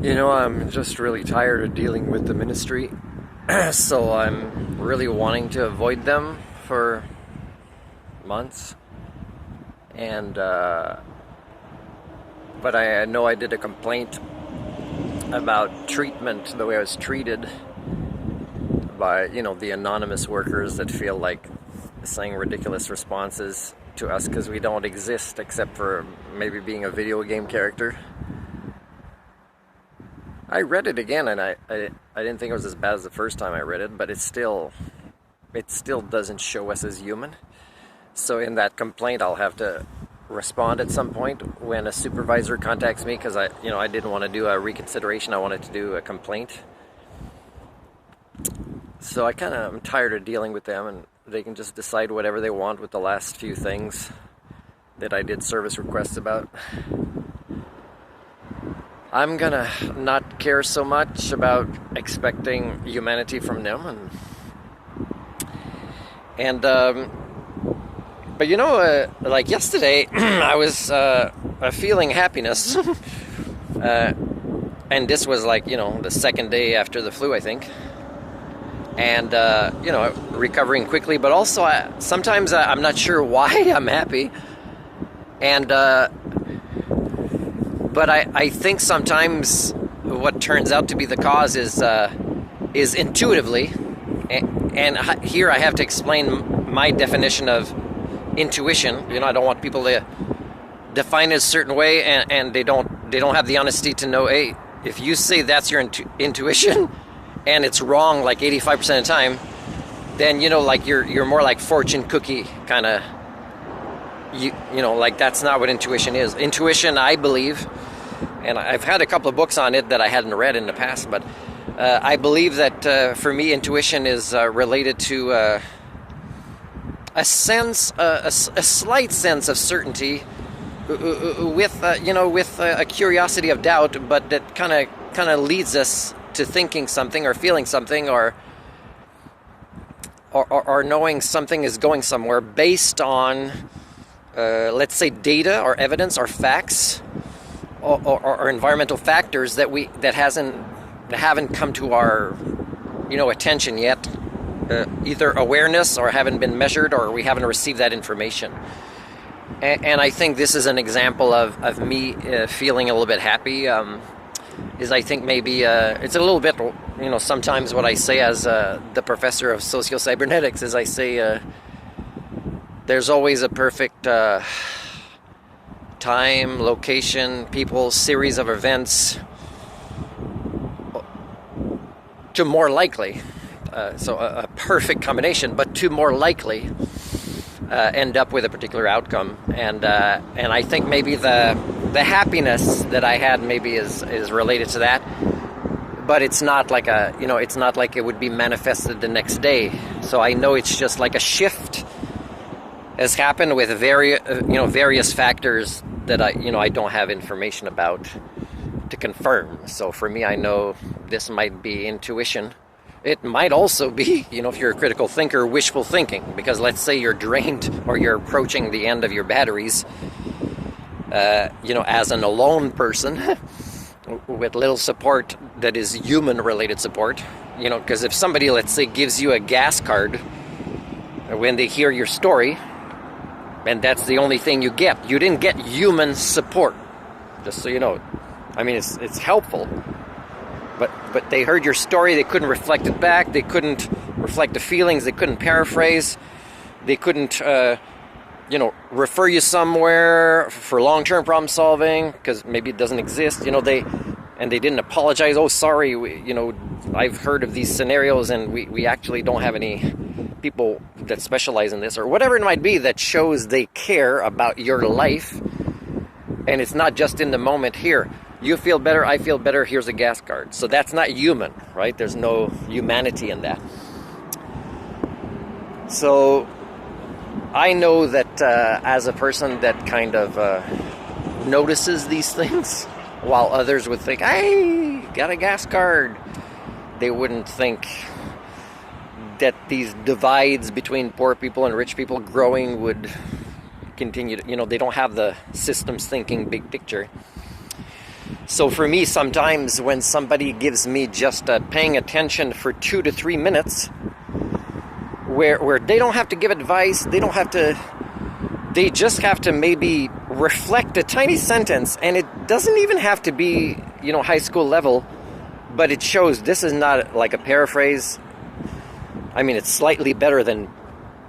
You know, I'm just really tired of dealing with the ministry, so I'm really wanting to avoid them for months. And, but I know I did a complaint about treatment, the way I was treated by, the anonymous workers that feel like saying ridiculous responses to us because we don't exist except for maybe being a video game character. I read it again, and I didn't think it was as bad as the first time I read it, but it still doesn't show us as human. So in that complaint, I'll have to respond at some point when a supervisor contacts me, because I didn't want to do a reconsideration. I wanted to do a complaint. So I'm tired of dealing with them, and they can just decide whatever they want with the last few things that I did service requests about. I'm gonna not care so much about expecting humanity from them, but like yesterday, I was feeling happiness, and this was like the second day after the flu, I think, and recovering quickly, but also sometimes I'm not sure why I'm happy, and. But I think sometimes what turns out to be the cause is intuitively, and here I have to explain my definition of intuition. I don't want people to define it a certain way, and they don't have the honesty to know, hey, if you say that's your intuition, and it's wrong like 85% of the time, then like you're more like fortune cookie kind of. Like that's not what intuition is. Intuition, I believe, and I've had a couple of books on it that I hadn't read in the past, but I believe that for me, intuition is related to a sense, a slight sense of certainty, with a curiosity of doubt, but that kind of leads us to thinking something or feeling something or knowing something is going somewhere based on. Let's say data or evidence or facts or environmental factors that haven't come to our attention yet, either awareness or haven't been measured or we haven't received that information. And I think this is an example of me feeling a little bit happy. Is I think maybe it's a little bit sometimes what I say as the professor of socio-cybernetics is I say. There's always a perfect time, location, people, series of events to more likely, so a perfect combination, but to more likely end up with a particular outcome. And I think maybe the happiness that I had maybe is related to that, but it's not like it's not like it would be manifested the next day. So I know it's just like a shift has happened with various factors that I don't have information about to confirm. So for me, I know this might be intuition. It might also be, if you're a critical thinker, wishful thinking. Because let's say you're drained or you're approaching the end of your batteries, as an alone person with little support that is human-related support. Because if somebody, let's say, gives you a gas card when they hear your story, and that's the only thing you get. You didn't get human support, just so you know. I mean, it's helpful, but they heard your story. They couldn't reflect it back. They couldn't reflect the feelings. They couldn't paraphrase. They couldn't, refer you somewhere for long-term problem solving because maybe it doesn't exist. They didn't apologize. Oh, sorry. I've heard of these scenarios, and we actually don't have any people that specialize in this or whatever it might be that shows they care about your life, and it's not just in the moment. Here, you feel better, I feel better, here's a gas card. So that's not human, right? There's no humanity in that. So I know that as a person that kind of notices these things, while others would think, hey, got a gas card, they wouldn't think that these divides between poor people and rich people growing would continue to, they don't have the systems thinking big picture. So for me, sometimes when somebody gives me just paying attention for 2 to 3 minutes, where they don't have to give advice, they just have to maybe reflect a tiny sentence, and it doesn't even have to be, high school level, but it shows this is not like a paraphrase. I mean, it's slightly better than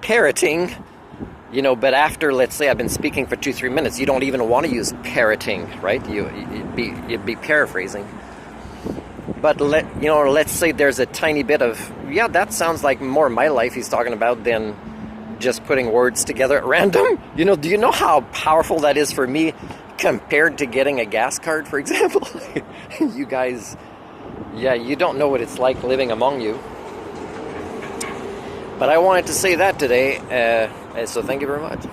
parroting, but after, let's say I've been speaking for 2-3 minutes, you don't even want to use parroting, right? You'd be paraphrasing. But let's say there's a tiny bit of, that sounds like more my life he's talking about than just putting words together at random. Do you know how powerful that is for me compared to getting a gas card, for example? You guys, you don't know what it's like living among you. But I wanted to say that today, so thank you very much.